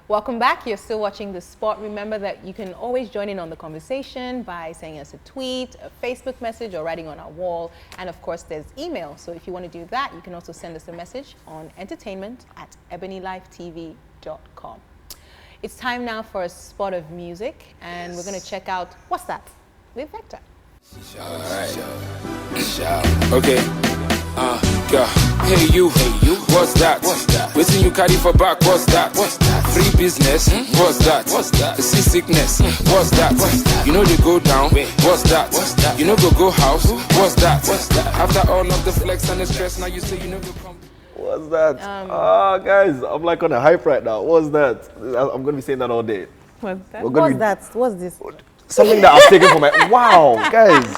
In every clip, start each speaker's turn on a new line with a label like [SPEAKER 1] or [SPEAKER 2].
[SPEAKER 1] Welcome back. You're still watching The Spot. Remember that you can always join in on the conversation by sending us a tweet, a Facebook message, or writing on our wall. And of course, there's email. So if you want to do that, you can also send us a message on entertainment@EbonyLifeTV.com. It's time now for a spot of music, and we're going to check out What's That with Vector.
[SPEAKER 2] All right. Okay. Go. Hey you, what's that? Waiting you carry for back, what's that? Free business, what's that? Seasickness, what's that? You know they go down, what's that? You know go house, what's that? After all of the flex and the stress, now you say you know go come.
[SPEAKER 3] What's that? Guys, I'm like on a hype right now. What's that? I'm going to be saying that all day.
[SPEAKER 1] What's that? What's this?
[SPEAKER 3] Something that I've taken from my... Wow, guys.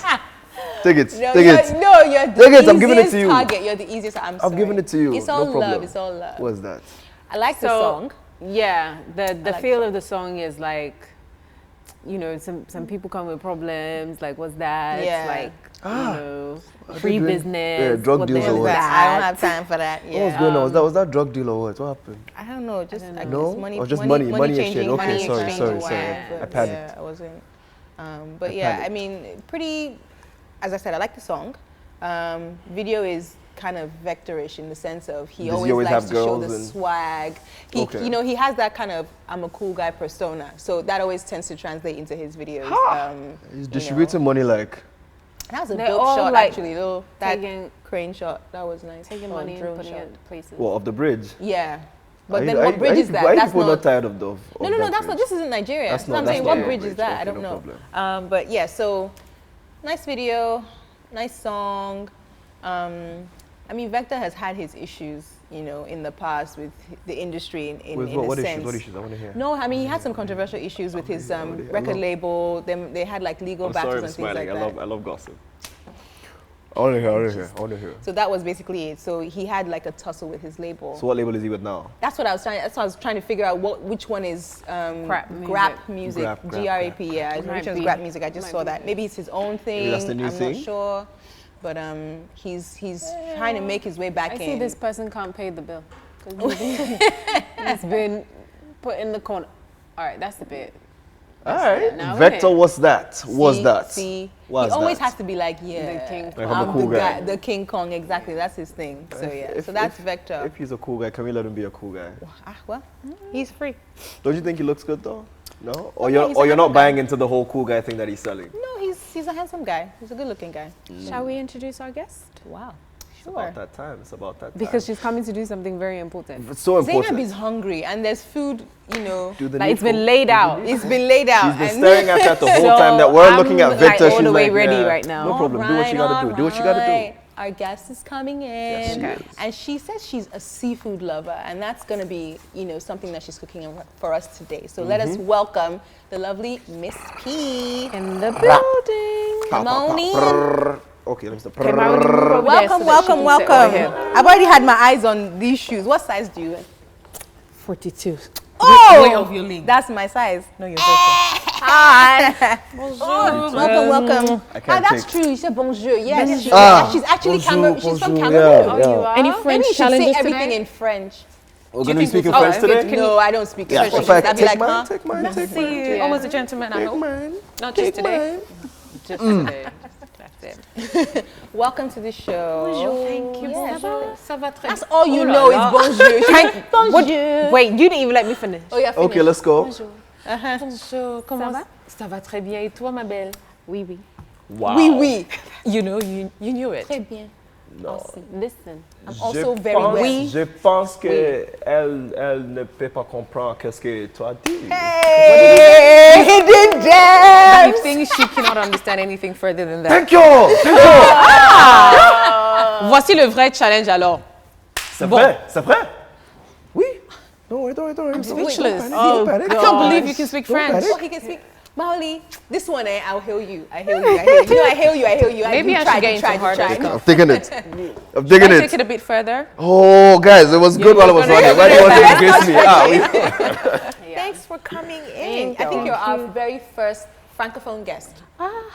[SPEAKER 3] Take it.
[SPEAKER 1] No,
[SPEAKER 3] take it.
[SPEAKER 1] No, you're the
[SPEAKER 3] take
[SPEAKER 1] easiest
[SPEAKER 3] it. I'm giving it to you.
[SPEAKER 1] Target. You're the easiest. I've
[SPEAKER 3] given it to you.
[SPEAKER 1] It's all
[SPEAKER 3] no problem.
[SPEAKER 1] love. It's all love.
[SPEAKER 3] What's that?
[SPEAKER 1] I like the song.
[SPEAKER 4] Yeah, the
[SPEAKER 1] like
[SPEAKER 4] feel of the song is like, you know, some people come with problems, like what's that?
[SPEAKER 1] Yeah.
[SPEAKER 4] Like, you know, free business.
[SPEAKER 3] Yeah, drug deals or what?
[SPEAKER 1] I don't have time for that. Yeah.
[SPEAKER 3] What was going on? Was that drug deal or what? What happened?
[SPEAKER 1] I don't know. Just
[SPEAKER 4] I don't
[SPEAKER 3] know.
[SPEAKER 1] Just money.
[SPEAKER 3] Or just
[SPEAKER 1] money
[SPEAKER 3] money
[SPEAKER 1] changing,
[SPEAKER 3] exchange. Okay,
[SPEAKER 1] money
[SPEAKER 3] sorry.
[SPEAKER 1] exchange.
[SPEAKER 3] I panicked.
[SPEAKER 1] Yeah, I wasn't. But
[SPEAKER 3] I
[SPEAKER 1] yeah,
[SPEAKER 3] panicked.
[SPEAKER 1] I mean, pretty. As I said, I like the song. Video is kind of vectorish in the sense of he
[SPEAKER 3] Does he
[SPEAKER 1] always likes
[SPEAKER 3] have
[SPEAKER 1] to show
[SPEAKER 3] girls
[SPEAKER 1] the
[SPEAKER 3] and-
[SPEAKER 1] swag. He,
[SPEAKER 3] Okay.
[SPEAKER 1] you know, he has that kind of I'm a cool guy persona. So that always tends to translate into his videos.
[SPEAKER 3] He's distributing money like...
[SPEAKER 1] That was a
[SPEAKER 4] They're
[SPEAKER 1] dope
[SPEAKER 4] all,
[SPEAKER 1] shot,
[SPEAKER 4] like,
[SPEAKER 1] actually. Though that
[SPEAKER 4] taking-
[SPEAKER 1] crane shot, that was nice.
[SPEAKER 4] taking
[SPEAKER 1] Or
[SPEAKER 4] money and
[SPEAKER 1] drone
[SPEAKER 4] putting
[SPEAKER 1] shot.
[SPEAKER 4] it places.
[SPEAKER 3] What, off the bridge?
[SPEAKER 1] Yeah, but
[SPEAKER 3] Are
[SPEAKER 1] then
[SPEAKER 3] you-
[SPEAKER 1] what
[SPEAKER 3] are
[SPEAKER 1] bridge
[SPEAKER 3] you-
[SPEAKER 1] is that?
[SPEAKER 3] Why are
[SPEAKER 1] That's
[SPEAKER 3] people not tired of
[SPEAKER 1] No,
[SPEAKER 3] that
[SPEAKER 1] that's not.
[SPEAKER 3] bridge?
[SPEAKER 1] This isn't Nigeria.
[SPEAKER 3] That's
[SPEAKER 1] So
[SPEAKER 3] not-
[SPEAKER 1] I'm
[SPEAKER 3] that's
[SPEAKER 1] saying,
[SPEAKER 3] not
[SPEAKER 1] what
[SPEAKER 3] the
[SPEAKER 1] bridge
[SPEAKER 3] bridge.
[SPEAKER 1] is that?
[SPEAKER 3] Okay,
[SPEAKER 1] I don't
[SPEAKER 3] no
[SPEAKER 1] know.
[SPEAKER 3] problem.
[SPEAKER 1] But yeah, so nice video, nice song. I mean, Vector has had his issues, you know, in the past with the industry in
[SPEAKER 3] With
[SPEAKER 1] a
[SPEAKER 3] what
[SPEAKER 1] sense.
[SPEAKER 3] issues? What issues? I want to hear.
[SPEAKER 1] No, I mean, he had some controversial issues with his record label. They had like legal
[SPEAKER 3] I'm
[SPEAKER 1] battles
[SPEAKER 3] sorry, I'm
[SPEAKER 1] and things like
[SPEAKER 3] smiling.
[SPEAKER 1] that.
[SPEAKER 3] I love gossip. I want to hear.
[SPEAKER 1] So that was basically it. So he had like a tussle with his label.
[SPEAKER 3] So what label is he with now?
[SPEAKER 1] That's what I was trying to figure out which one is
[SPEAKER 4] Grap
[SPEAKER 1] music.
[SPEAKER 3] Grap,
[SPEAKER 1] GRAP, yeah. Which
[SPEAKER 4] Might
[SPEAKER 1] one's
[SPEAKER 4] be.
[SPEAKER 1] Grap music? I just
[SPEAKER 4] Might
[SPEAKER 1] saw
[SPEAKER 4] be.
[SPEAKER 1] that. Maybe it's his own thing.
[SPEAKER 3] Maybe that's the new
[SPEAKER 1] I'm
[SPEAKER 3] thing?
[SPEAKER 1] not sure. But he's trying to make his way back
[SPEAKER 4] I
[SPEAKER 1] in.
[SPEAKER 4] see this person can't pay the bill. 'Cause he's been put in the corner. All right, that's the bit.
[SPEAKER 3] All right.
[SPEAKER 4] Now,
[SPEAKER 3] Vector,
[SPEAKER 4] innit?
[SPEAKER 3] what's that? What's that?
[SPEAKER 1] See,
[SPEAKER 3] What's
[SPEAKER 1] he always
[SPEAKER 3] that?
[SPEAKER 1] has to be like, yeah,
[SPEAKER 4] The king.
[SPEAKER 3] Like, I'm a
[SPEAKER 1] I'm
[SPEAKER 3] cool
[SPEAKER 1] the
[SPEAKER 3] guy.
[SPEAKER 1] the King Kong, exactly. That's his thing. So yeah, so that's Vector.
[SPEAKER 3] If he's a cool guy, can we let him be a cool guy?
[SPEAKER 1] Well, he's free.
[SPEAKER 3] Don't you think he looks good though? No?
[SPEAKER 1] Oh,
[SPEAKER 3] Or
[SPEAKER 1] yeah, he's a
[SPEAKER 3] you're not
[SPEAKER 1] handsome guy.
[SPEAKER 3] buying into the whole cool guy thing that he's selling?
[SPEAKER 1] No, he's a handsome guy. He's a good-looking guy.
[SPEAKER 4] Shall we introduce our guest?
[SPEAKER 1] Wow,
[SPEAKER 3] It's
[SPEAKER 1] sure.
[SPEAKER 3] about that time. It's about that time.
[SPEAKER 4] Because she's coming to do something very important.
[SPEAKER 3] it's so
[SPEAKER 1] Zainab
[SPEAKER 3] important.
[SPEAKER 1] is hungry, and there's food. You know,
[SPEAKER 3] Do the
[SPEAKER 4] Like it's
[SPEAKER 3] needful.
[SPEAKER 4] been laid out.
[SPEAKER 1] it's been laid out.
[SPEAKER 3] She's been
[SPEAKER 1] and
[SPEAKER 3] staring at that the whole
[SPEAKER 4] So
[SPEAKER 3] time that we're looking at
[SPEAKER 4] I'm,
[SPEAKER 3] Victor.
[SPEAKER 4] like, all
[SPEAKER 3] She's
[SPEAKER 4] the way
[SPEAKER 3] like,
[SPEAKER 4] ready
[SPEAKER 3] yeah,
[SPEAKER 4] right now.
[SPEAKER 3] No problem. Do what you gotta do. Do what you gotta do.
[SPEAKER 1] Alright. Our guest is coming in,
[SPEAKER 3] Yes, she is.
[SPEAKER 1] and she says she's a seafood lover, and that's going to be, you know, something that she's cooking for us today. So let us welcome the lovely Miss P.
[SPEAKER 4] In the building.
[SPEAKER 1] Come on in.
[SPEAKER 3] Prrr. Okay, let me stop.
[SPEAKER 4] Okay, Mary, move over there so
[SPEAKER 1] Welcome,
[SPEAKER 4] that she can sit
[SPEAKER 1] welcome.
[SPEAKER 4] over here.
[SPEAKER 1] I've already had my eyes on these shoes. What size do you wear?
[SPEAKER 4] 42.
[SPEAKER 1] Oh,
[SPEAKER 5] Way of your league.
[SPEAKER 1] that's my size.
[SPEAKER 5] No, you're joking.
[SPEAKER 1] Hi. Welcome.
[SPEAKER 3] I can't
[SPEAKER 1] that's
[SPEAKER 3] take-
[SPEAKER 1] true. You said bonjour. Yes,
[SPEAKER 3] Ah,
[SPEAKER 1] she's actually
[SPEAKER 3] bonjour,
[SPEAKER 1] She's from
[SPEAKER 3] bonjour,
[SPEAKER 1] Cameroon.
[SPEAKER 3] yeah.
[SPEAKER 4] You are? Any French
[SPEAKER 1] Maybe you should say
[SPEAKER 4] challenges
[SPEAKER 1] everything
[SPEAKER 4] today?
[SPEAKER 1] in French.
[SPEAKER 3] We're going to be speaking
[SPEAKER 4] oh,
[SPEAKER 3] French
[SPEAKER 4] okay,
[SPEAKER 3] today?
[SPEAKER 1] No, I don't speak
[SPEAKER 3] Yeah,
[SPEAKER 1] French.
[SPEAKER 3] in fact,
[SPEAKER 1] I'd be
[SPEAKER 3] take
[SPEAKER 1] like,
[SPEAKER 3] mine,
[SPEAKER 1] huh?
[SPEAKER 3] take mine, take mine.
[SPEAKER 4] See, always a gentleman, I
[SPEAKER 3] Take
[SPEAKER 4] hope.
[SPEAKER 3] mine.
[SPEAKER 4] Not
[SPEAKER 3] Take
[SPEAKER 4] just today.
[SPEAKER 3] mine.
[SPEAKER 4] Just today. That's it.
[SPEAKER 1] Welcome to the show.
[SPEAKER 4] Bonjour. Thank you.
[SPEAKER 1] Yeah,
[SPEAKER 4] Ça va très
[SPEAKER 1] That's
[SPEAKER 4] bien.
[SPEAKER 1] all you
[SPEAKER 4] Oh là
[SPEAKER 1] know
[SPEAKER 4] là.
[SPEAKER 1] is bonjour. Bonjour.
[SPEAKER 4] Wait, you didn't even let me finish.
[SPEAKER 1] Oh, yeah,
[SPEAKER 3] Okay, let's go.
[SPEAKER 4] Bonjour. Bonjour. Comment
[SPEAKER 1] va?
[SPEAKER 4] Ça va très bien. Et toi, ma belle? Oui, oui.
[SPEAKER 3] Wow.
[SPEAKER 1] Oui, oui.
[SPEAKER 4] You know, you knew it.
[SPEAKER 1] Très bien.
[SPEAKER 3] Non.
[SPEAKER 4] Listen.
[SPEAKER 1] I'm also very well.
[SPEAKER 3] Je pense que elle ne peut pas comprendre qu'est-ce que tu as dit.
[SPEAKER 1] Hey, he did
[SPEAKER 4] I
[SPEAKER 1] that.
[SPEAKER 4] think she cannot understand anything further than that.
[SPEAKER 3] Thank you. Thank you.
[SPEAKER 4] Voici le vrai challenge alors.
[SPEAKER 3] C'est vrai? C'est vrai? Oui. Don't worry.
[SPEAKER 4] I'm speechless.
[SPEAKER 3] Don't panic.
[SPEAKER 4] I can't believe you can speak
[SPEAKER 3] Don't
[SPEAKER 4] French.
[SPEAKER 3] panic.
[SPEAKER 1] Oh, he can speak. Maoli, this one, I'll heal you. I heal you. You know, I heal you.
[SPEAKER 4] Maybe I should get into harder
[SPEAKER 3] I'm
[SPEAKER 4] stuff.
[SPEAKER 3] digging it. I'm
[SPEAKER 4] Can
[SPEAKER 3] digging
[SPEAKER 4] I
[SPEAKER 3] it.
[SPEAKER 4] take it a bit further?
[SPEAKER 3] Oh, guys, it was good while I was running. Why do you want to against me?
[SPEAKER 1] Thanks for coming in. I think you're our very first Francophone guest.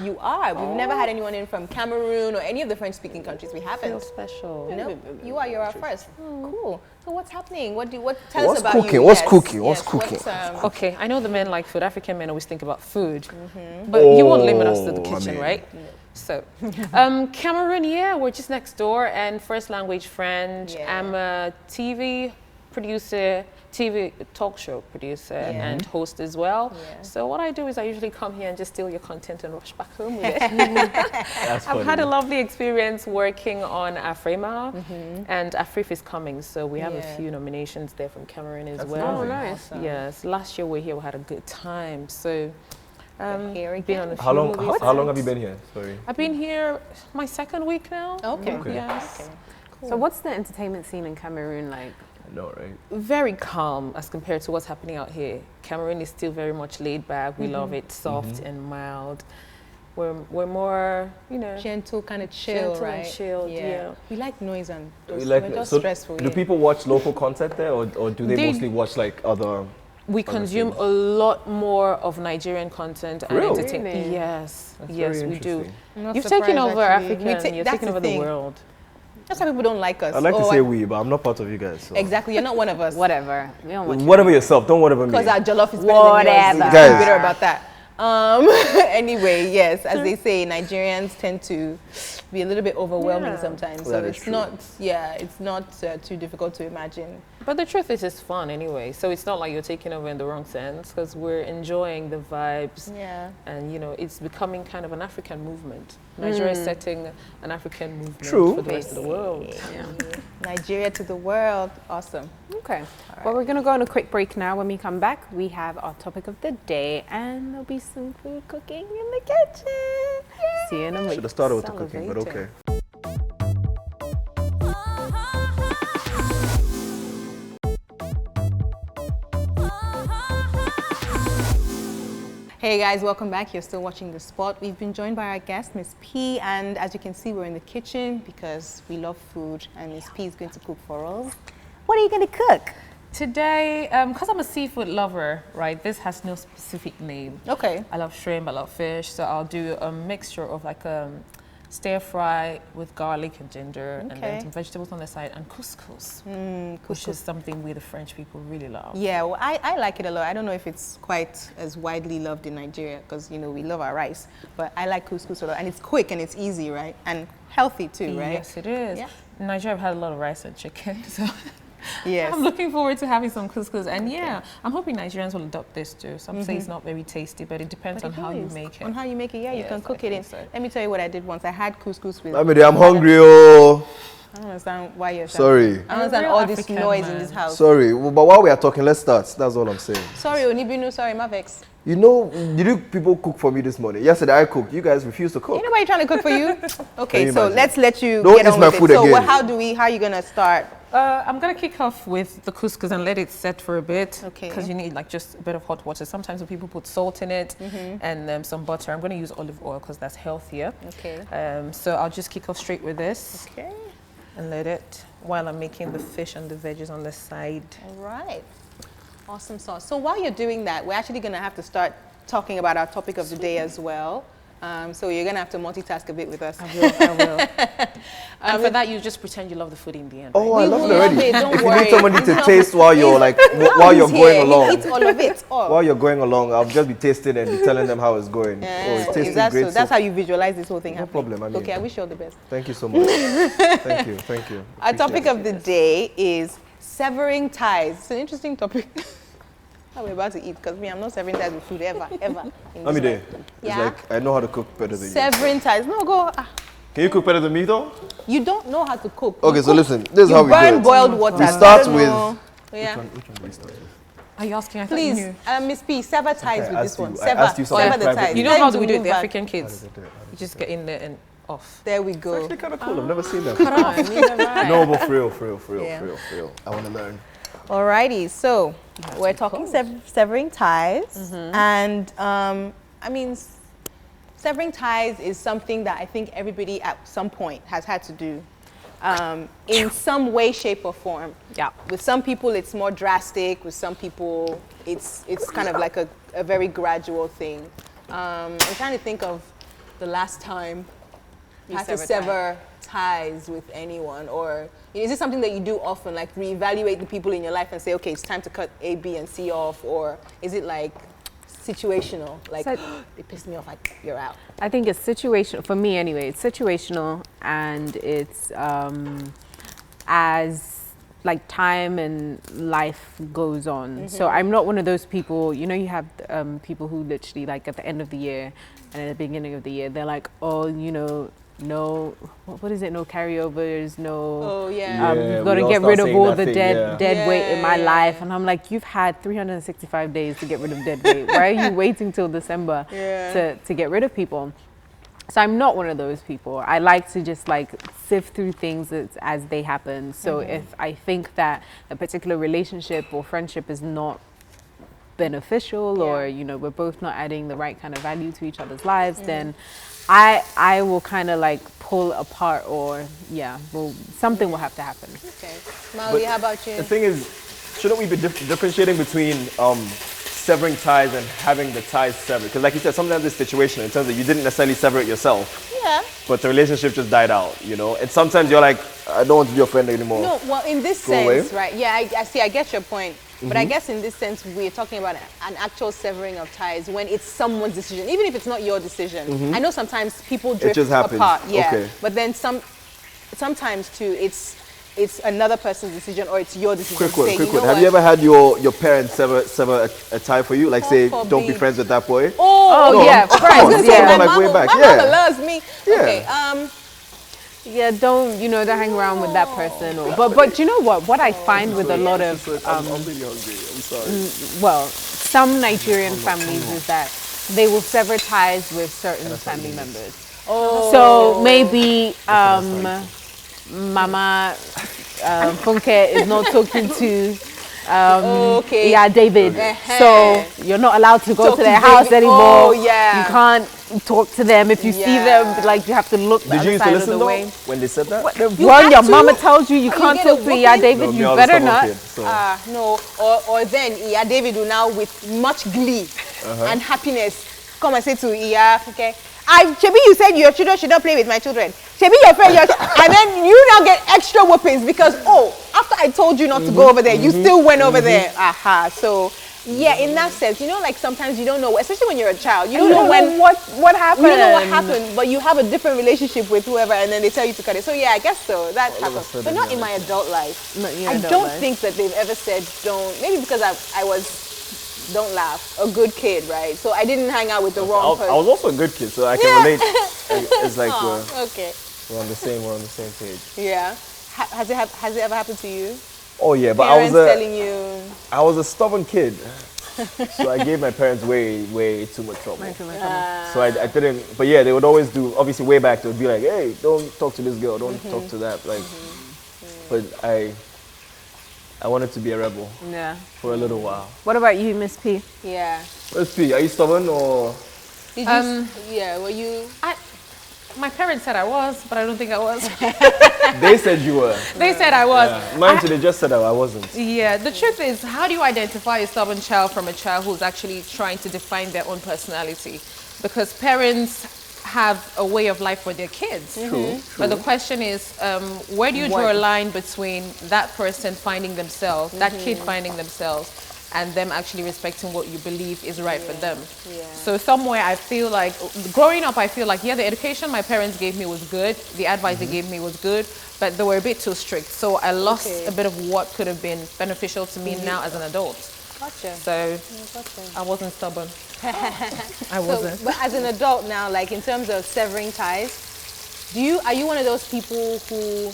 [SPEAKER 1] You are. We've never had anyone in from Cameroon or any of the French-speaking countries. We haven't.
[SPEAKER 4] Feel special.
[SPEAKER 1] No, you are. You're our first. Cool. So what's happening? Tell us about
[SPEAKER 3] cooking?
[SPEAKER 1] you.
[SPEAKER 3] What's cooking? What's cooking?
[SPEAKER 4] Okay, I know the men like food. African men always think about food, but you won't limit us to the kitchen, right? So, Cameroon, yeah, we're just next door, and first language French.
[SPEAKER 1] Yeah.
[SPEAKER 4] I'm a TV producer, TV talk show producer, and host as well. Yeah. So what I do is I usually come here and just steal your content and rush back home with it. I've had a lovely experience working on Afrima, and Afrif is coming, so we have a few nominations there from Cameroon as well.
[SPEAKER 3] Oh,
[SPEAKER 4] nice.
[SPEAKER 1] Awesome.
[SPEAKER 4] Yes, last year we were here, we had a good time. So.
[SPEAKER 1] Been on a
[SPEAKER 3] How long have you been here? Sorry.
[SPEAKER 4] I've been here my second week now.
[SPEAKER 1] Okay.
[SPEAKER 4] Yes.
[SPEAKER 1] Okay. Cool.
[SPEAKER 4] So what's the entertainment scene in Cameroon like?
[SPEAKER 3] I know, right?
[SPEAKER 4] Very calm as compared to what's happening out here. Cameroon is still very much laid back. We love it soft and mild. We're more,
[SPEAKER 1] gentle, kind of chill,
[SPEAKER 4] gentle
[SPEAKER 1] right?
[SPEAKER 4] and chilled. Yeah.
[SPEAKER 1] We like noise and
[SPEAKER 3] We
[SPEAKER 1] we're just stressful.
[SPEAKER 3] Do people watch local content there, or do they mostly watch like other?
[SPEAKER 4] We consume a lot more of Nigerian content and
[SPEAKER 3] Really?
[SPEAKER 4] entertainment.
[SPEAKER 1] Really?
[SPEAKER 4] Yes,
[SPEAKER 3] That's
[SPEAKER 4] yes,
[SPEAKER 3] very
[SPEAKER 4] we do.
[SPEAKER 3] interesting.
[SPEAKER 4] You've taken over African. You're
[SPEAKER 1] that's
[SPEAKER 4] taking
[SPEAKER 1] the
[SPEAKER 4] over the
[SPEAKER 1] thing.
[SPEAKER 4] world.
[SPEAKER 1] That's why people don't like us.
[SPEAKER 3] I like to say we, but I'm not part of you guys. So.
[SPEAKER 1] Exactly, you're not one of us.
[SPEAKER 4] Whatever. We don't want
[SPEAKER 3] Whatever yourself, don't whatever me.
[SPEAKER 1] Because our jollof is better than yours.
[SPEAKER 3] Guys.
[SPEAKER 1] I'm bitter about that. Anyway, yes, as they say, Nigerians tend to be a little bit overwhelming sometimes. So
[SPEAKER 3] That is
[SPEAKER 1] it's
[SPEAKER 3] true.
[SPEAKER 1] it's not too difficult to imagine.
[SPEAKER 4] But the truth is, it's fun anyway. So it's not like you're taking over in the wrong sense, because we're enjoying the vibes.
[SPEAKER 1] Yeah.
[SPEAKER 4] And it's becoming kind of an African movement. Nigeria is setting an African movement for the rest of the world.
[SPEAKER 1] Yeah. Nigeria to the world. Awesome.
[SPEAKER 5] Okay. Well, we're going to go on a quick break now. When we come back, we have our topic of the day, and there'll be some food cooking in the kitchen. Yay! See you in a minute.
[SPEAKER 3] Should have started with the cooking, but okay.
[SPEAKER 1] Hey guys, welcome back. You're still watching The Spot. We've been joined by our guest, Miss P, and as you can see, we're in the kitchen because we love food, and Miss P is going to cook for us. What are you going to cook?
[SPEAKER 4] Today, because I'm a seafood lover, right, this has no specific name.
[SPEAKER 1] Okay.
[SPEAKER 4] I love shrimp, I love fish, so I'll do a mixture of like a stir fry with garlic and ginger, and then some vegetables on the side, and couscous, which is something we, the French people, really love.
[SPEAKER 1] Yeah, well, I like it a lot. I don't know if it's quite as widely loved in Nigeria because, we love our rice, but I like couscous a lot, and it's quick and it's easy, right? And healthy too, right?
[SPEAKER 4] Yes, it is.
[SPEAKER 1] Yeah.
[SPEAKER 4] In Nigeria, I've had a lot of rice and chicken, so
[SPEAKER 1] yes.
[SPEAKER 4] I'm looking forward to having some couscous, and I'm hoping Nigerians will adopt this too. Some say it's not very tasty, but it depends on how you make it.
[SPEAKER 1] On how you make it, you can cook it in.
[SPEAKER 4] So.
[SPEAKER 1] Let me tell you what I did once. I had couscous with...
[SPEAKER 3] I'm hungry, oh.
[SPEAKER 1] I don't understand why you're
[SPEAKER 3] Sorry.
[SPEAKER 1] I don't understand all this noise in this house.
[SPEAKER 3] Sorry, but while we are talking, let's start. That's all I'm saying.
[SPEAKER 1] Sorry, Onibinu, sorry, Mavex.
[SPEAKER 3] Did you people cook for me this morning? Yesterday I cooked. You guys refused to cook.
[SPEAKER 1] Ain't nobody trying to cook for you? Okay,
[SPEAKER 3] you
[SPEAKER 1] so
[SPEAKER 3] imagine?
[SPEAKER 1] let's let you
[SPEAKER 3] Don't
[SPEAKER 1] get
[SPEAKER 3] eat
[SPEAKER 1] on
[SPEAKER 3] my
[SPEAKER 1] with
[SPEAKER 3] food
[SPEAKER 1] it. So
[SPEAKER 3] again.
[SPEAKER 1] how are you going to start?
[SPEAKER 4] I'm going to kick off with the couscous and let it set for a bit.
[SPEAKER 1] Okay.
[SPEAKER 4] Because you need like just a bit of hot water. Sometimes when people put salt in it and some butter. I'm going to use olive oil because that's healthier.
[SPEAKER 1] Okay.
[SPEAKER 4] So I'll just kick off straight with this.
[SPEAKER 1] Okay.
[SPEAKER 4] And let it, while I'm making the fish and the veggies on the side.
[SPEAKER 1] All right. Awesome sauce. So while you're doing that, we're actually going to have to start talking about our topic of the day as well. So you're going to have to multitask a bit with us.
[SPEAKER 4] I will. And for that, you just pretend you love the food in the end.
[SPEAKER 3] Oh,
[SPEAKER 4] right?
[SPEAKER 3] I love it already.
[SPEAKER 1] Don't
[SPEAKER 3] If you
[SPEAKER 1] worry.
[SPEAKER 3] need somebody
[SPEAKER 1] He's
[SPEAKER 3] to
[SPEAKER 1] not-
[SPEAKER 3] taste while you're like while you're
[SPEAKER 1] He's
[SPEAKER 3] going
[SPEAKER 1] here.
[SPEAKER 3] along.
[SPEAKER 1] He eats all of it. All.
[SPEAKER 3] While you're going along, I'll just be tasting and telling them how it's going. Oh, it's tasting
[SPEAKER 1] That's
[SPEAKER 3] great.
[SPEAKER 1] so. That's
[SPEAKER 3] so
[SPEAKER 1] how you visualize this whole thing
[SPEAKER 3] No
[SPEAKER 1] happening.
[SPEAKER 3] problem, I mean.
[SPEAKER 1] Okay, I wish you all the best.
[SPEAKER 3] Thank you so much. Thank you.
[SPEAKER 1] Our topic of the day is severing ties. It's an interesting topic. How we're about to eat, because I'm not severing ties with food ever.
[SPEAKER 3] Let me do.
[SPEAKER 1] Yeah.
[SPEAKER 3] It's like I know how to cook better than you.
[SPEAKER 1] Severing ties. No, go.
[SPEAKER 3] Can you cook better than me though?
[SPEAKER 1] You don't know how to cook.
[SPEAKER 3] Okay,
[SPEAKER 1] You
[SPEAKER 3] so
[SPEAKER 1] cook-
[SPEAKER 3] listen. This is
[SPEAKER 1] you
[SPEAKER 3] how we do
[SPEAKER 1] burn
[SPEAKER 3] it.
[SPEAKER 1] boiled water.
[SPEAKER 3] We start
[SPEAKER 1] I don't
[SPEAKER 3] with.
[SPEAKER 1] know. Yeah.
[SPEAKER 3] Which one do we start with?
[SPEAKER 4] Are you asking? I thought you
[SPEAKER 1] Please,
[SPEAKER 4] knew.
[SPEAKER 1] Miss P, sever ties
[SPEAKER 3] Okay,
[SPEAKER 1] with
[SPEAKER 3] I
[SPEAKER 1] this
[SPEAKER 3] asked you-
[SPEAKER 1] one.
[SPEAKER 3] I asked you something
[SPEAKER 1] Sever the
[SPEAKER 3] privately.
[SPEAKER 1] ties.
[SPEAKER 4] You know
[SPEAKER 1] Tell
[SPEAKER 4] how
[SPEAKER 1] him
[SPEAKER 4] do
[SPEAKER 1] to
[SPEAKER 4] we do it,
[SPEAKER 1] move
[SPEAKER 4] the
[SPEAKER 1] back.
[SPEAKER 4] African kids? You just get in there and off.
[SPEAKER 1] There we go.
[SPEAKER 3] Actually, kind of cool. I've never seen that.
[SPEAKER 1] Right.
[SPEAKER 3] No, but for real.
[SPEAKER 1] Yeah.
[SPEAKER 3] I want to learn.
[SPEAKER 1] Alrighty, so we're talking severing ties, and I mean, severing ties is something that I think everybody at some point has had to do, in some way, shape, or form.
[SPEAKER 5] Yeah.
[SPEAKER 1] With some people, it's more drastic. With some people, it's kind of like a very gradual thing. I'm trying to think of the last time you had to
[SPEAKER 5] severed
[SPEAKER 1] sever ties with anyone, or is it something that you do often, like reevaluate the people in your life and say, okay, it's time to cut A, B, and C off, or is it like situational, like
[SPEAKER 5] So-
[SPEAKER 1] they pissed me off, like you're out?
[SPEAKER 5] I think it's situational, for me anyway, it's situational, and it's as like time and life goes on. So I'm not one of those people, you know, you have people who literally like at the end of the year and at the beginning of the year, they're like, oh, you know, no, what is it? No carryovers, no.
[SPEAKER 1] Oh yeah.
[SPEAKER 3] Yeah,
[SPEAKER 5] You've got
[SPEAKER 3] we
[SPEAKER 5] to
[SPEAKER 3] all
[SPEAKER 5] get
[SPEAKER 3] start
[SPEAKER 5] rid of
[SPEAKER 3] saying
[SPEAKER 5] all
[SPEAKER 3] that
[SPEAKER 5] the
[SPEAKER 3] thing,
[SPEAKER 5] dead
[SPEAKER 3] yeah.
[SPEAKER 5] weight in my
[SPEAKER 1] Yeah.
[SPEAKER 5] life. And I'm like, you've had 365 days to get rid of dead weight. Why are you waiting till December to get rid of people? So I'm not one of those people. I like to just like sift through things as they happen. So if I think that a particular relationship or friendship is not beneficial, or you know, we're both not adding the right kind of value to each other's lives, then I will kind of like pull apart, or something will have to happen.
[SPEAKER 1] Okay. Molly, how about you?
[SPEAKER 3] The thing is, shouldn't we be differentiating between severing ties and having the ties severed? Because like you said, sometimes it's situational in terms of you didn't necessarily sever it yourself,
[SPEAKER 1] Yeah.
[SPEAKER 3] but the relationship just died out, you know? And sometimes you're like, I don't want to be your friend anymore.
[SPEAKER 1] No, well, in this
[SPEAKER 3] Go away.
[SPEAKER 1] sense, right? Yeah, I see. I get your point. But I guess in this sense, we're talking about an actual severing of ties when it's someone's decision, even if it's not your decision. I know sometimes people drift
[SPEAKER 3] just happens.
[SPEAKER 1] apart. Yeah.
[SPEAKER 3] Okay.
[SPEAKER 1] But then sometimes too, it's another person's decision, or it's your decision.
[SPEAKER 3] Quick one,
[SPEAKER 1] Say,
[SPEAKER 3] quick
[SPEAKER 1] you know
[SPEAKER 3] one. Have
[SPEAKER 1] what?
[SPEAKER 3] you ever had your parents sever a tie for you? Like say,
[SPEAKER 1] God
[SPEAKER 3] don't be
[SPEAKER 1] forbid.
[SPEAKER 3] friends with that boy?
[SPEAKER 1] Oh,
[SPEAKER 3] No,
[SPEAKER 5] yeah,
[SPEAKER 3] come
[SPEAKER 5] friends,
[SPEAKER 3] on,
[SPEAKER 1] I was
[SPEAKER 3] yeah.
[SPEAKER 1] gonna say,
[SPEAKER 3] Like
[SPEAKER 1] my
[SPEAKER 3] way
[SPEAKER 1] mama,
[SPEAKER 3] back,
[SPEAKER 1] my
[SPEAKER 3] yeah.
[SPEAKER 1] mama loves me.
[SPEAKER 3] Yeah.
[SPEAKER 1] Okay.
[SPEAKER 5] Yeah, don't hang around with that person. Or, but you know what I find with a lot of
[SPEAKER 3] I'm really hungry. I'm sorry.
[SPEAKER 5] well, some Nigerian families is that they will sever ties with certain family members.
[SPEAKER 1] Oh.
[SPEAKER 5] So maybe Mama Funke is not talking to
[SPEAKER 1] Okay.
[SPEAKER 5] yeah, David.
[SPEAKER 1] Uh-huh.
[SPEAKER 5] So you're not allowed to go
[SPEAKER 1] Talk
[SPEAKER 5] to
[SPEAKER 1] to
[SPEAKER 5] their house
[SPEAKER 1] David.
[SPEAKER 5] anymore.
[SPEAKER 1] Oh, yeah.
[SPEAKER 5] You can't talk to them. If you see them, like you have to look the
[SPEAKER 3] Did you
[SPEAKER 5] other
[SPEAKER 3] used to
[SPEAKER 5] side of
[SPEAKER 3] listen
[SPEAKER 5] the
[SPEAKER 3] though
[SPEAKER 5] way.
[SPEAKER 3] when they said that?
[SPEAKER 1] You
[SPEAKER 5] One,
[SPEAKER 1] have
[SPEAKER 5] your
[SPEAKER 1] to?
[SPEAKER 5] mama tells you
[SPEAKER 1] You
[SPEAKER 5] can't
[SPEAKER 1] get a
[SPEAKER 5] talk to yeah,
[SPEAKER 1] whooping?
[SPEAKER 5] David.
[SPEAKER 3] No, me,
[SPEAKER 5] You
[SPEAKER 3] I was a
[SPEAKER 5] better
[SPEAKER 3] stubborn
[SPEAKER 5] not.
[SPEAKER 3] kid, so.
[SPEAKER 1] No, or then Iya David will now with much glee and happiness come and say to Iya, okay, Shebi, you said your children should not play with my children. Shebi, your friend, and then you now get extra whoopings because, after I told you not to go over there, you still went over there. Aha. So, yeah, in that sense, you know, like sometimes you don't know, especially when you're a child, you don't know when
[SPEAKER 5] what happened.
[SPEAKER 1] you don't know what happened, but you have a different relationship with whoever, and then they tell you to cut it. So yeah, I guess so. That happens, but not in my adult life.
[SPEAKER 5] Not in your
[SPEAKER 1] I
[SPEAKER 5] adult
[SPEAKER 1] don't
[SPEAKER 5] life.
[SPEAKER 1] think that they've ever said don't. Maybe because I was, don't laugh, a good kid, right? So I didn't hang out with the wrong
[SPEAKER 3] I
[SPEAKER 1] person.
[SPEAKER 3] was also a good kid, so I can relate. It's like
[SPEAKER 1] Okay.
[SPEAKER 3] we're on the same page.
[SPEAKER 1] Yeah. Has it ever happened to you?
[SPEAKER 3] Oh yeah, but
[SPEAKER 1] Parents telling you.
[SPEAKER 3] I was a stubborn kid, so I gave my parents way too much trouble. So I didn't. But yeah, they would always do. Obviously, way back they would be like, "Hey, don't talk to this girl. Don't talk to that." Like, but I wanted to be a rebel
[SPEAKER 5] Yeah.
[SPEAKER 3] for a little while.
[SPEAKER 5] What about you, Miss P?
[SPEAKER 1] Yeah.
[SPEAKER 3] Let's see. Are you stubborn or?
[SPEAKER 1] Did you? Yeah. Were you?
[SPEAKER 4] My parents said I was, but I don't think I was.
[SPEAKER 3] They said you were.
[SPEAKER 4] They said I was.
[SPEAKER 3] Yeah. Mine too. They just said I wasn't.
[SPEAKER 4] Yeah, the truth is, how do you identify a stubborn child from a child who's actually trying to define their own personality? Because parents have a way of life for their kids.
[SPEAKER 3] True.
[SPEAKER 4] But the question is, where do you draw a line between that person finding themselves, that kid finding themselves, and them actually respecting what you believe is right for them? So somewhere I feel like, growing up, I feel like, yeah, the education my parents gave me was good, the advice they gave me was good, but they were a bit too strict. So I lost a bit of what could have been beneficial to me now as an adult.
[SPEAKER 1] Gotcha.
[SPEAKER 4] So I wasn't stubborn. I wasn't.
[SPEAKER 1] But as an adult now, like in terms of severing ties, are you one of those people who,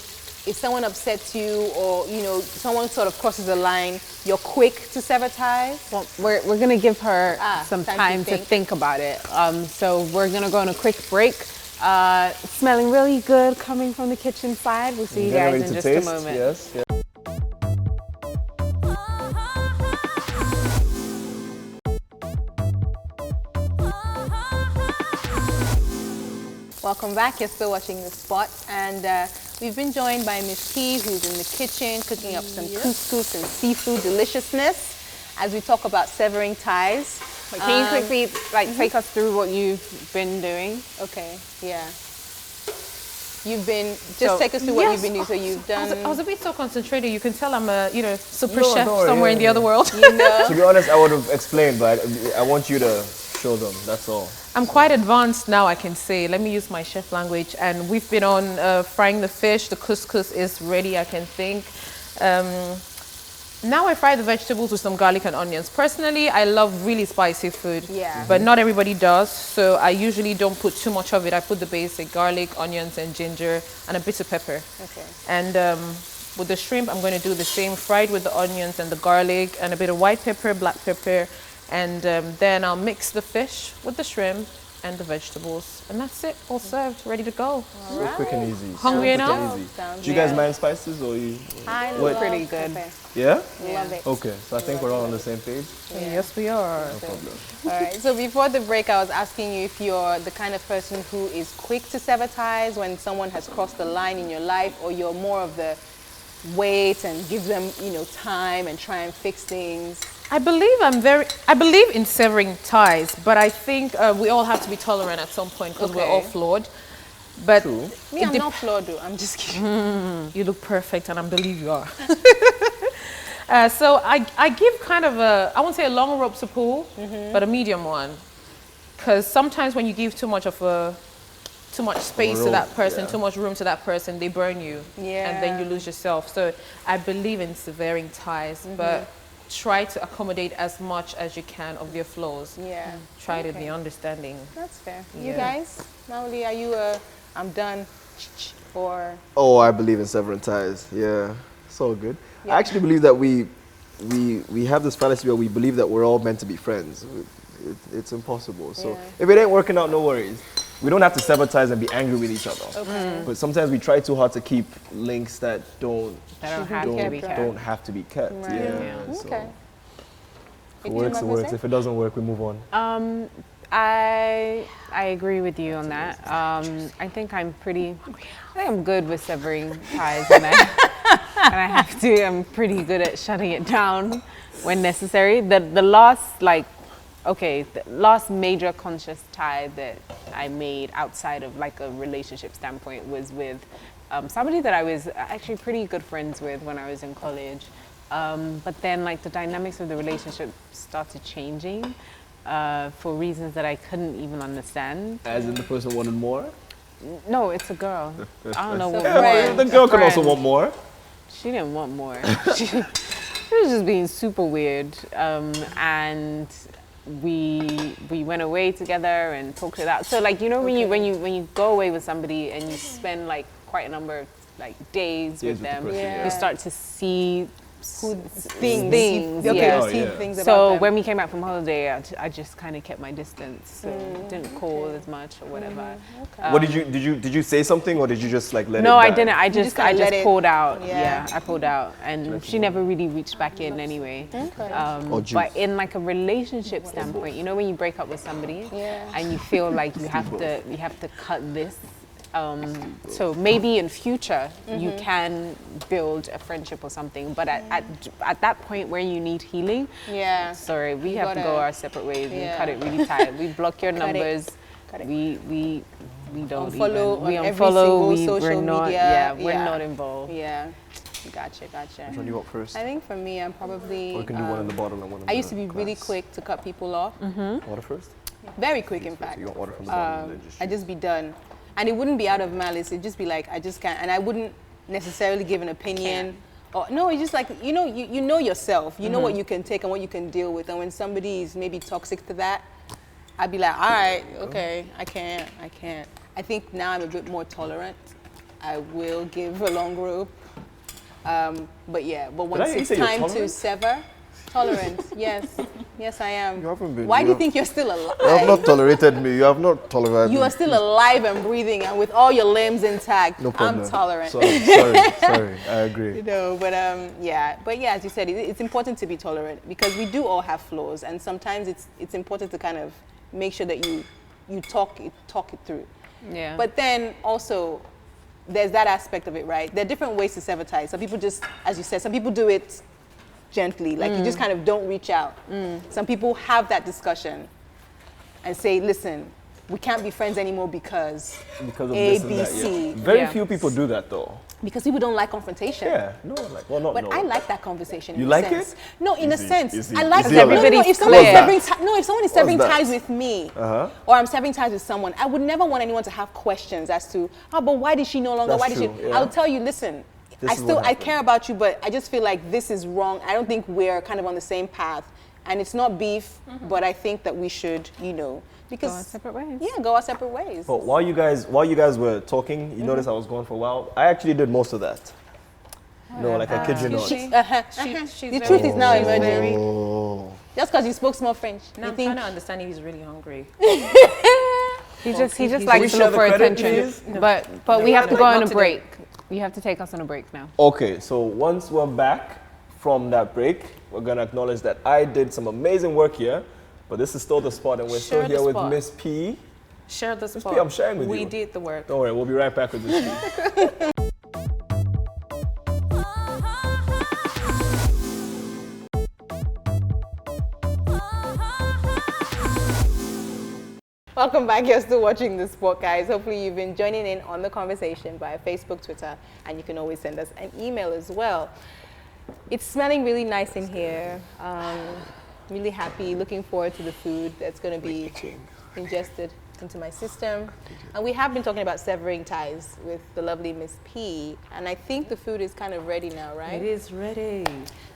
[SPEAKER 1] if someone upsets you or someone sort of crosses a line, you're quick to sever ties?
[SPEAKER 5] Well, we're gonna give her some
[SPEAKER 1] time to
[SPEAKER 5] time to
[SPEAKER 1] think.
[SPEAKER 5] think about it. So we're gonna go on a quick break. Smelling really good coming from the kitchen side. We'll see you guys in just a moment.
[SPEAKER 3] Yes. Yeah.
[SPEAKER 1] Welcome back. You're still watching The Spot, and we've been joined by Miss P, who's in the kitchen cooking up some couscous and seafood deliciousness as we talk about severing ties.
[SPEAKER 5] Can you quickly take us through what you've been doing?
[SPEAKER 1] Okay, yeah. You've been, take us through what you've been doing. So you've done...
[SPEAKER 4] I was a bit so concentrated. You can tell I'm a, super
[SPEAKER 3] No,
[SPEAKER 4] chef
[SPEAKER 3] don't,
[SPEAKER 4] somewhere in the other world.
[SPEAKER 3] To be honest, I would have explained, but I want you to show them, that's all.
[SPEAKER 4] I'm quite advanced now, I can say. Let me use my chef language. And we've been on frying the fish. The couscous is ready, I can think. Now I fry the vegetables with some garlic and onions. Personally, I love really spicy food, but not everybody does. So I usually don't put too much of it. I put the basic garlic, onions, and ginger, and a bit of pepper.
[SPEAKER 1] Okay.
[SPEAKER 4] And with the shrimp, I'm going to do the same, fried with the onions and the garlic, and a bit of white pepper, black pepper, and then I'll mix the fish with the shrimp and the vegetables, and that's it, all served, ready to go.
[SPEAKER 3] So quick and easy.
[SPEAKER 4] Hungry
[SPEAKER 3] so
[SPEAKER 4] enough?
[SPEAKER 3] Do you guys mind spices or you?
[SPEAKER 1] I love
[SPEAKER 5] pretty good.
[SPEAKER 1] pepper.
[SPEAKER 3] Yeah?
[SPEAKER 1] Love it.
[SPEAKER 3] Okay, so I think we're all on the same page.
[SPEAKER 4] Yes, we are.
[SPEAKER 3] No problem.
[SPEAKER 1] All right, so before the break, I was asking you if you're the kind of person who is quick to sever ties when someone has crossed the line in your life, or you're more of the wait and give them, time and try and fix things.
[SPEAKER 4] I believe in severing ties, but I think we all have to be tolerant at some point because we're all flawed. But
[SPEAKER 3] True.
[SPEAKER 1] Me, I'm not flawed though, I'm just kidding.
[SPEAKER 4] You look perfect, and I believe you are. So I give kind of I won't say a long rope to pull, but a medium one. Because sometimes when you give too much space to that person, too much room to that person, they burn you. And then you lose yourself. So I believe in severing ties, but try to accommodate as much as you can of their flaws. Try to be understanding.
[SPEAKER 1] That's fair. You guys, Maoli, are you I'm done, or?
[SPEAKER 3] Oh, I believe in severing ties. Yeah, so good. I actually believe that we have this fallacy where we believe that we're all meant to be friends. It's impossible. So if it ain't working out, no worries. We don't have to sever ties and be angry with each other. But sometimes we try too hard to keep links that don't have to be kept.
[SPEAKER 1] Okay.
[SPEAKER 3] If it works, it works. If it doesn't work, we move on.
[SPEAKER 5] I agree with you on that. I think I'm good with severing ties, and I have to. I'm pretty good at shutting it down when necessary. The last major conscious tie that I made outside of like a relationship standpoint was with somebody that I was actually pretty good friends with when I was in college. But then like the dynamics of the relationship started changing for reasons that I couldn't even understand.
[SPEAKER 3] As in the person wanted more?
[SPEAKER 5] No, it's a girl. I don't know what
[SPEAKER 3] more. The girl can also want more.
[SPEAKER 5] She didn't want more. She was just being super weird. And we went away together and talked it out. So like, when you go away with somebody and you spend like quite a number of like days with them, you start to see things.
[SPEAKER 1] Things about
[SPEAKER 5] so
[SPEAKER 1] them.
[SPEAKER 5] when we came back from holiday, I just kind of kept my distance. So didn't call as much or whatever.
[SPEAKER 3] What did you say something, or did you just like let it?
[SPEAKER 5] No,
[SPEAKER 3] die?
[SPEAKER 5] I didn't. I just pulled out.
[SPEAKER 1] Yeah.
[SPEAKER 5] I pulled out, and she never really reached back in anyway. But in like a relationship standpoint, when you break up with somebody and you feel like you have to cut this. So maybe in future you can build a friendship or something, but at that point where you need healing, sorry, we have to go our separate ways. We cut it really tight. We block your numbers. We don't
[SPEAKER 1] unfollow
[SPEAKER 5] even. We
[SPEAKER 1] on
[SPEAKER 5] unfollow.
[SPEAKER 1] Every social
[SPEAKER 5] not.
[SPEAKER 1] media.
[SPEAKER 5] Yeah, we're not involved.
[SPEAKER 1] Yeah. Gotcha.
[SPEAKER 3] Which one do you want first?
[SPEAKER 1] I think for me, I'm probably.
[SPEAKER 3] Or you can do one in the bottom and one in the
[SPEAKER 1] I used to be really
[SPEAKER 3] glass.
[SPEAKER 1] quick to cut people off.
[SPEAKER 3] Water first?
[SPEAKER 1] Very quick, in fact.
[SPEAKER 3] So you want water from the bottom and then just
[SPEAKER 1] I'd just be done. And it wouldn't be out of malice. It'd just be like, I just can't. And I wouldn't necessarily give an opinion. Or no, it's just like, you know yourself. You know what you can take and what you can deal with. And when somebody is maybe toxic to that, I'd be like, all right, okay, I can't. I think now I'm a bit more tolerant. I will give a long rope. But once it's time to sever, tolerant, yes I am.
[SPEAKER 3] You haven't been.
[SPEAKER 1] Why do you think you're still alive?
[SPEAKER 3] You have not tolerated me. You have not tolerated me.
[SPEAKER 1] You are still alive and breathing, and with all your limbs intact.
[SPEAKER 3] No problem.
[SPEAKER 1] I'm tolerant.
[SPEAKER 3] Sorry, I agree.
[SPEAKER 1] But as you said, it's important to be tolerant because we do all have flaws, and sometimes it's important to kind of make sure that you talk it through.
[SPEAKER 5] Yeah.
[SPEAKER 1] But then also, there's that aspect of it, right? There are different ways to sever ties. Some people just, as you said, some people do it gently. Like you just kind of don't reach out. Some people have that discussion and say, listen, we can't be friends anymore because
[SPEAKER 3] of
[SPEAKER 1] A,
[SPEAKER 3] this and
[SPEAKER 1] B,
[SPEAKER 3] that,
[SPEAKER 1] C.
[SPEAKER 3] yeah. Very few people do that though.
[SPEAKER 1] Because people don't like confrontation.
[SPEAKER 3] Yeah, no, like, well, not
[SPEAKER 1] But
[SPEAKER 3] no.
[SPEAKER 1] I like that conversation.
[SPEAKER 3] You
[SPEAKER 1] in
[SPEAKER 3] like
[SPEAKER 1] a sense.
[SPEAKER 3] it?
[SPEAKER 1] No, in a sense.
[SPEAKER 3] Is he-
[SPEAKER 1] I like
[SPEAKER 3] is he
[SPEAKER 1] that.
[SPEAKER 3] all right?
[SPEAKER 1] No, if someone is
[SPEAKER 3] What's
[SPEAKER 1] severing if someone is severing
[SPEAKER 3] that?
[SPEAKER 1] ties with me,
[SPEAKER 3] Uh-huh.
[SPEAKER 1] or I'm severing ties with someone, I would never want anyone to have questions as to, oh, but why did she no longer?
[SPEAKER 3] That's
[SPEAKER 1] Why did
[SPEAKER 3] true,
[SPEAKER 1] she?
[SPEAKER 3] yeah.
[SPEAKER 1] I'll tell you, listen.
[SPEAKER 3] This is what
[SPEAKER 1] I care about you, but I just feel like this is wrong. I don't think we're kind of on the same path, and it's not beef, but I think that we should, because
[SPEAKER 5] Go our separate ways.
[SPEAKER 1] Yeah, go our separate ways.
[SPEAKER 3] But while you guys were talking, you noticed I was gone for a while. I actually did most of that. No, like I kid you not.
[SPEAKER 1] The truth is now emerging.
[SPEAKER 3] Oh.
[SPEAKER 1] Just because you spoke small French,
[SPEAKER 4] Now
[SPEAKER 1] you
[SPEAKER 4] I'm
[SPEAKER 1] think
[SPEAKER 4] trying to understand if he's really hungry.
[SPEAKER 5] He just
[SPEAKER 3] we
[SPEAKER 5] likes to
[SPEAKER 3] share
[SPEAKER 5] look
[SPEAKER 3] the
[SPEAKER 5] for
[SPEAKER 3] credit,
[SPEAKER 5] attention.
[SPEAKER 3] please?
[SPEAKER 5] But we have to go on a
[SPEAKER 4] Not today.
[SPEAKER 5] break. You have to take us on a break now.
[SPEAKER 3] Okay, so once we're back from that break, we're gonna acknowledge that I did some amazing work here, but this is still the spot, and we're still
[SPEAKER 4] Share the
[SPEAKER 3] here with
[SPEAKER 4] spot.
[SPEAKER 3] Miss P.
[SPEAKER 4] Share the
[SPEAKER 3] P,
[SPEAKER 4] spot.
[SPEAKER 3] I'm sharing with
[SPEAKER 4] we
[SPEAKER 3] you.
[SPEAKER 4] did the work.
[SPEAKER 3] Don't worry, we'll be right back with Miss P.
[SPEAKER 1] Welcome back. You're still watching the sport, guys. Hopefully you've been joining in on the conversation via Facebook, Twitter, and you can always send us an email as well. It's smelling really nice in here. Really happy, looking forward to the food that's going to be ingested into my system. And we have been talking about severing ties with the lovely Miss P, and I think the food is kind of ready now, right?
[SPEAKER 4] It is ready.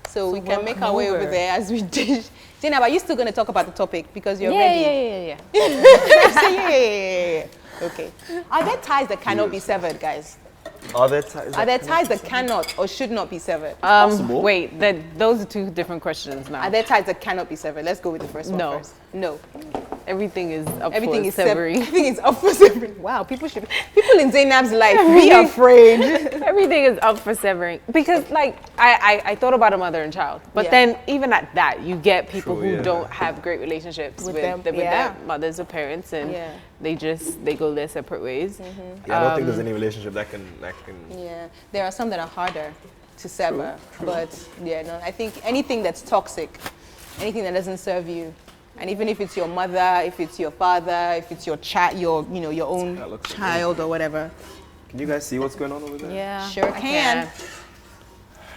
[SPEAKER 1] So we can make
[SPEAKER 4] welcome
[SPEAKER 1] our way over
[SPEAKER 4] over.
[SPEAKER 1] there as we dish. Tinapa, are you still going to talk about the topic because you're ready?
[SPEAKER 5] Yeah.
[SPEAKER 1] Yeah. Okay. Are there ties that cannot be severed, guys?
[SPEAKER 3] Are there ties?
[SPEAKER 1] Are there ties that cannot or should not be severed?
[SPEAKER 3] Possible.
[SPEAKER 5] Wait, those are two different questions now.
[SPEAKER 1] Are there ties that cannot be severed? Let's go with the first one
[SPEAKER 5] No.
[SPEAKER 1] first. No.
[SPEAKER 5] Everything is up
[SPEAKER 1] Everything
[SPEAKER 5] for
[SPEAKER 1] is
[SPEAKER 5] severing.
[SPEAKER 1] Everything is up for severing. Wow, people in Zainab's life be afraid.
[SPEAKER 5] Everything is up for severing because, like, I thought about a mother and child, but
[SPEAKER 1] Yeah.
[SPEAKER 5] then even at that, you get people
[SPEAKER 3] True,
[SPEAKER 5] who
[SPEAKER 3] yeah.
[SPEAKER 5] don't have great relationships with
[SPEAKER 1] them,
[SPEAKER 5] their
[SPEAKER 1] yeah.
[SPEAKER 5] mothers or parents, and
[SPEAKER 1] Yeah.
[SPEAKER 5] they go their separate ways.
[SPEAKER 3] Yeah, I don't think there's any relationship that can.
[SPEAKER 1] Yeah, there are some that are harder to sever, but yeah, no, I think anything that's toxic, anything that doesn't serve you, and even if it's your mother, if it's your father, if it's your child, your own
[SPEAKER 3] That looks
[SPEAKER 1] child or whatever,
[SPEAKER 3] Can you guys see what's going on over there?
[SPEAKER 5] Yeah,
[SPEAKER 1] sure
[SPEAKER 5] I
[SPEAKER 1] can.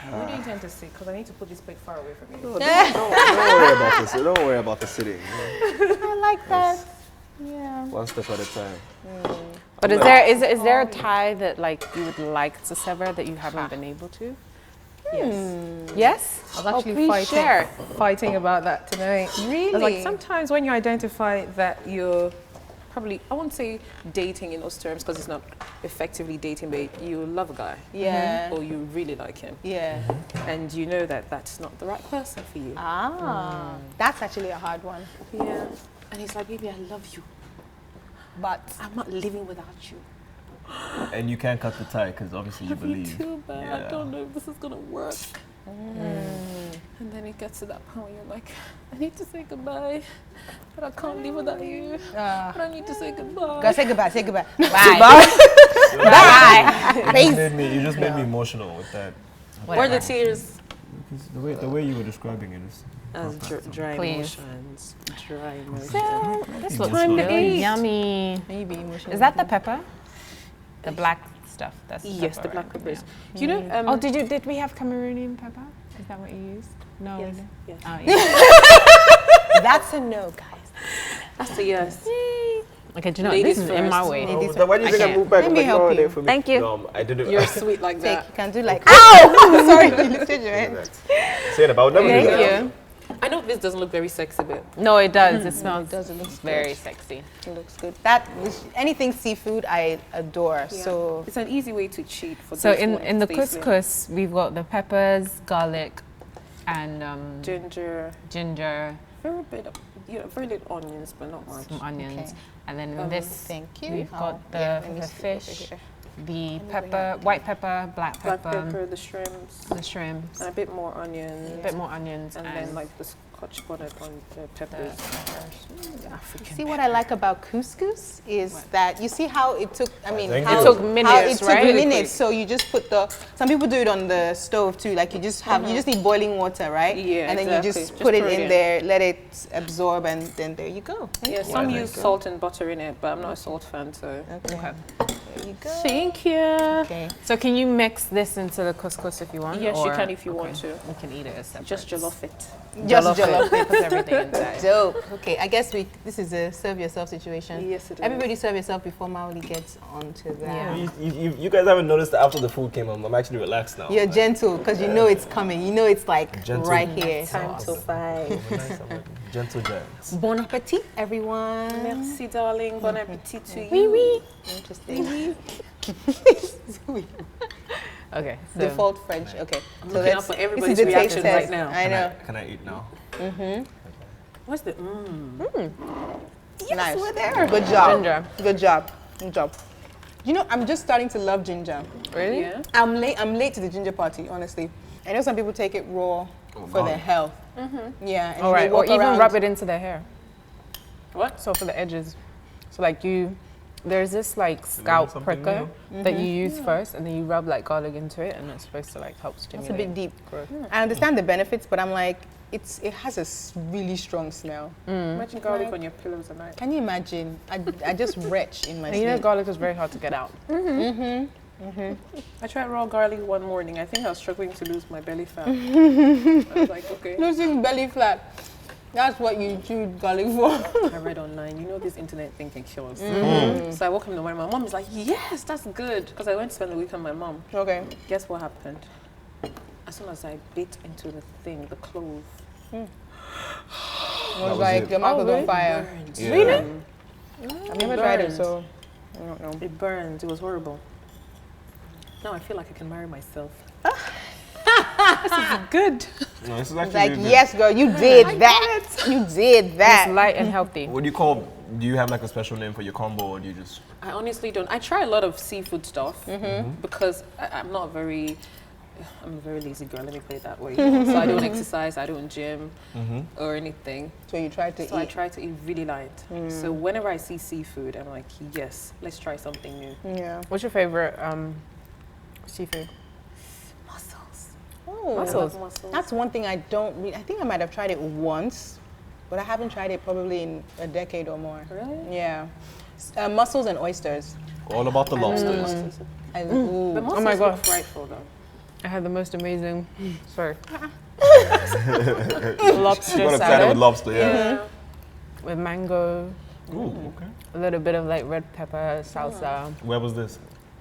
[SPEAKER 4] What do you intend to see? Because I need to put this plate far away from you.
[SPEAKER 3] Don't worry about this. Don't worry about the sitting.
[SPEAKER 1] I like that. Yeah.
[SPEAKER 3] One step at a time.
[SPEAKER 5] But is there a tie that, like, you would like to sever that you haven't been able to?
[SPEAKER 4] Yes.
[SPEAKER 5] Yes.
[SPEAKER 4] I was actually
[SPEAKER 5] please share.
[SPEAKER 4] fighting about that tonight.
[SPEAKER 1] Really?
[SPEAKER 4] I was like, sometimes when you identify that you're probably, I won't say dating in those terms because it's not effectively dating, but you love a guy.
[SPEAKER 1] Yeah.
[SPEAKER 4] Or you really like him.
[SPEAKER 1] Yeah.
[SPEAKER 4] And you know that that's not the right person for you.
[SPEAKER 1] Ah, that's actually a hard one.
[SPEAKER 4] Yeah. And he's like, baby, I love you,
[SPEAKER 1] But
[SPEAKER 4] I'm not living without you.
[SPEAKER 3] And you can't cut the tie because obviously you believe.
[SPEAKER 4] Too bad. I
[SPEAKER 3] Yeah.
[SPEAKER 4] don't know if this is gonna work. And then it gets to that point where you're like, I need to say goodbye, but I can't live without you. But I need to say goodbye.
[SPEAKER 1] go say goodbye. Say goodbye.
[SPEAKER 5] Bye.
[SPEAKER 3] You just made me emotional with that.
[SPEAKER 4] Where are the tears?
[SPEAKER 3] The way you were describing it is.
[SPEAKER 4] As dry
[SPEAKER 5] Please.
[SPEAKER 4] emotions. Dry emotions.
[SPEAKER 5] So, this looks
[SPEAKER 3] Time to
[SPEAKER 5] really
[SPEAKER 4] eat.
[SPEAKER 5] yummy.
[SPEAKER 1] Maybe emotional.
[SPEAKER 5] Is that the pepper? The black stuff. That's the
[SPEAKER 4] Yes,
[SPEAKER 5] pepper,
[SPEAKER 4] the black
[SPEAKER 5] right?
[SPEAKER 4] peppers.
[SPEAKER 5] Yeah.
[SPEAKER 4] You know,
[SPEAKER 5] Oh, did we have Cameroonian pepper? Is that what you used? No.
[SPEAKER 4] Yes,
[SPEAKER 5] we didn't.
[SPEAKER 4] yes.
[SPEAKER 5] Oh, yeah.
[SPEAKER 1] That's a no, guys.
[SPEAKER 4] That's a yes.
[SPEAKER 5] Okay, do you know
[SPEAKER 4] Ladies
[SPEAKER 5] this is in my
[SPEAKER 4] first.
[SPEAKER 5] way?
[SPEAKER 1] Ladies
[SPEAKER 3] Why do you
[SPEAKER 5] I
[SPEAKER 3] think I
[SPEAKER 5] can't.
[SPEAKER 3] moved back?
[SPEAKER 1] Let me help you.
[SPEAKER 3] For me.
[SPEAKER 5] Thank you.
[SPEAKER 3] No, I didn't.
[SPEAKER 4] You're sweet like
[SPEAKER 1] Take.
[SPEAKER 4] that.
[SPEAKER 1] You can do like. Ow! Sorry, you lifted your hand.
[SPEAKER 3] Say it about. Never do
[SPEAKER 5] Thank
[SPEAKER 3] that.
[SPEAKER 5] you.
[SPEAKER 4] I know this doesn't look very sexy, but
[SPEAKER 5] No, it does. It smells.
[SPEAKER 1] It does. It looks
[SPEAKER 5] very
[SPEAKER 1] good.
[SPEAKER 5] sexy.
[SPEAKER 1] It looks good. Anything seafood, I adore. So
[SPEAKER 4] it's an easy way to cheat for
[SPEAKER 5] So
[SPEAKER 4] those who
[SPEAKER 5] in
[SPEAKER 4] want
[SPEAKER 5] the
[SPEAKER 4] to stay slim.
[SPEAKER 5] couscous, we've got the peppers, garlic, and
[SPEAKER 4] Ginger,
[SPEAKER 5] ginger,
[SPEAKER 4] very bit of, very little onions, but not much.
[SPEAKER 5] some onions,
[SPEAKER 1] Okay.
[SPEAKER 5] and then in this
[SPEAKER 1] thank you.
[SPEAKER 5] we've got
[SPEAKER 1] yeah,
[SPEAKER 5] the,
[SPEAKER 1] let me
[SPEAKER 5] the
[SPEAKER 1] see over
[SPEAKER 5] fish,
[SPEAKER 1] here.
[SPEAKER 5] the pepper, white pepper, black
[SPEAKER 4] Black
[SPEAKER 5] pepper,
[SPEAKER 4] pepper, the shrimps,
[SPEAKER 5] the shrimps,
[SPEAKER 4] and a bit more onions.
[SPEAKER 5] a bit more onions,
[SPEAKER 4] and then like the Scotch bonnet on the peppers.
[SPEAKER 1] See what I like about couscous is that you see how it took. I mean,
[SPEAKER 3] Thank
[SPEAKER 1] how
[SPEAKER 3] you.
[SPEAKER 5] It took minutes,
[SPEAKER 1] how it took
[SPEAKER 5] right?
[SPEAKER 1] minutes. So you just put the. Some people do it on the stove too. Like you just have, you just need boiling water, right?
[SPEAKER 4] Yeah,
[SPEAKER 1] and then you
[SPEAKER 4] exactly.
[SPEAKER 1] just
[SPEAKER 4] Just
[SPEAKER 1] put it
[SPEAKER 4] throw it
[SPEAKER 1] in
[SPEAKER 4] in.
[SPEAKER 1] there, let it absorb, and then there you go.
[SPEAKER 4] Yeah, some use salt and butter in it, but I'm not a salt fan, so.
[SPEAKER 1] Okay. There you go.
[SPEAKER 4] Thank you.
[SPEAKER 1] Okay.
[SPEAKER 5] So can you mix this into the couscous if you want?
[SPEAKER 4] Yes, you
[SPEAKER 5] or-
[SPEAKER 4] can if you want to.
[SPEAKER 5] We can eat it as separate.
[SPEAKER 4] Just jollof it.
[SPEAKER 1] Just
[SPEAKER 5] Jollof
[SPEAKER 1] jollof
[SPEAKER 5] it. Put everything inside.
[SPEAKER 1] Dope. Okay, I guess this is a serve yourself situation.
[SPEAKER 4] Yes, it is.
[SPEAKER 1] Everybody serve yourself before Maoli gets onto that.
[SPEAKER 5] Yeah.
[SPEAKER 3] You guys haven't noticed that after the food came I'm actually relaxed now.
[SPEAKER 1] You're gentle because you know it's coming. You know it's like
[SPEAKER 3] Gentle.
[SPEAKER 1] right here.
[SPEAKER 4] Time to fight.
[SPEAKER 3] Gentle giants.
[SPEAKER 1] Bon appetit, everyone.
[SPEAKER 4] Merci, darling. Bon appetit to you.
[SPEAKER 1] Oui, oui. Interesting.
[SPEAKER 5] Okay. So
[SPEAKER 1] Default French. Okay.
[SPEAKER 4] I'm looking up for everybody's reaction right now.
[SPEAKER 1] I know.
[SPEAKER 3] Can I eat now?
[SPEAKER 4] What's the
[SPEAKER 1] Yes,
[SPEAKER 5] Nice.
[SPEAKER 1] we're there. Good job.
[SPEAKER 5] Ginger.
[SPEAKER 1] Good job. Good job. You know, I'm just starting to love ginger.
[SPEAKER 5] really?
[SPEAKER 4] Yeah.
[SPEAKER 1] I'm late to the ginger party, honestly. I know some people take it raw for their health. Yeah. And
[SPEAKER 5] All
[SPEAKER 1] they
[SPEAKER 5] right. Or
[SPEAKER 1] walk
[SPEAKER 5] even
[SPEAKER 1] around-
[SPEAKER 5] rub it into their hair.
[SPEAKER 4] What?
[SPEAKER 5] So for the edges. So like there's this like scalp
[SPEAKER 3] something
[SPEAKER 5] pricker that you use first, and then you rub like garlic into it, and it's supposed to like help
[SPEAKER 1] It's
[SPEAKER 5] stimulate.
[SPEAKER 1] a bit deep.
[SPEAKER 5] growth.
[SPEAKER 1] I understand the benefits, but I'm like, it has a really strong smell.
[SPEAKER 4] Imagine garlic on your pillows at night.
[SPEAKER 1] Can you imagine? I just retch in my
[SPEAKER 5] And you know
[SPEAKER 1] sleep.
[SPEAKER 5] garlic is very hard to get out.
[SPEAKER 4] I tried raw garlic one morning. I think I was struggling to lose my belly fat. I was like, okay.
[SPEAKER 1] Losing belly flat. That's what you chewed garlic for.
[SPEAKER 4] I read online, you know this internet thing can kill us. So I woke up in the morning, my mom is like, yes, that's good. Because I went to spend the week with my mom.
[SPEAKER 1] Okay.
[SPEAKER 4] Guess what happened? As soon as I bit into the thing, the clove,
[SPEAKER 1] It
[SPEAKER 3] was
[SPEAKER 1] was like
[SPEAKER 3] it.
[SPEAKER 1] your mouth was
[SPEAKER 5] really?
[SPEAKER 1] on fire.
[SPEAKER 4] burned.
[SPEAKER 3] Yeah.
[SPEAKER 5] Really?
[SPEAKER 1] I've never tried it,
[SPEAKER 4] burned.
[SPEAKER 1] so I don't know.
[SPEAKER 4] It burned. It was horrible. Now I feel like I can marry myself. This is good.
[SPEAKER 3] No, this is
[SPEAKER 1] It's
[SPEAKER 3] actually
[SPEAKER 1] like,
[SPEAKER 3] really good.
[SPEAKER 1] yes, girl, you did that. You did
[SPEAKER 5] It's
[SPEAKER 1] that.
[SPEAKER 5] light and healthy.
[SPEAKER 3] What do you have like a special name for your combo, or do you just?
[SPEAKER 4] I honestly don't. I try a lot of seafood stuff because I'm a very lazy girl, let me put it that way. So I don't exercise, I don't gym or anything.
[SPEAKER 1] So you tried to
[SPEAKER 4] So I
[SPEAKER 1] eat.
[SPEAKER 4] try to eat really light. So whenever I see seafood, I'm like, yes, let's try something new.
[SPEAKER 1] Yeah.
[SPEAKER 5] What's your favorite seafood?
[SPEAKER 4] Mussels.
[SPEAKER 1] Oh,
[SPEAKER 5] Mussels.
[SPEAKER 4] Mussels.
[SPEAKER 1] That's one thing I don't really. I think I might have tried it once, but I haven't tried it probably in a decade or more.
[SPEAKER 4] Really?
[SPEAKER 1] Yeah. Mussels and oysters.
[SPEAKER 3] All about the lobsters.
[SPEAKER 1] Ooh.
[SPEAKER 4] But mussels
[SPEAKER 5] my
[SPEAKER 4] look
[SPEAKER 5] God.
[SPEAKER 4] frightful though.
[SPEAKER 5] I had the most amazing, sorry,
[SPEAKER 3] You
[SPEAKER 5] lobster
[SPEAKER 3] got excited with
[SPEAKER 5] salad
[SPEAKER 3] lobster, yeah.
[SPEAKER 5] with mango,
[SPEAKER 3] Ooh, okay.
[SPEAKER 5] a little bit of like red pepper salsa.
[SPEAKER 3] Where was this?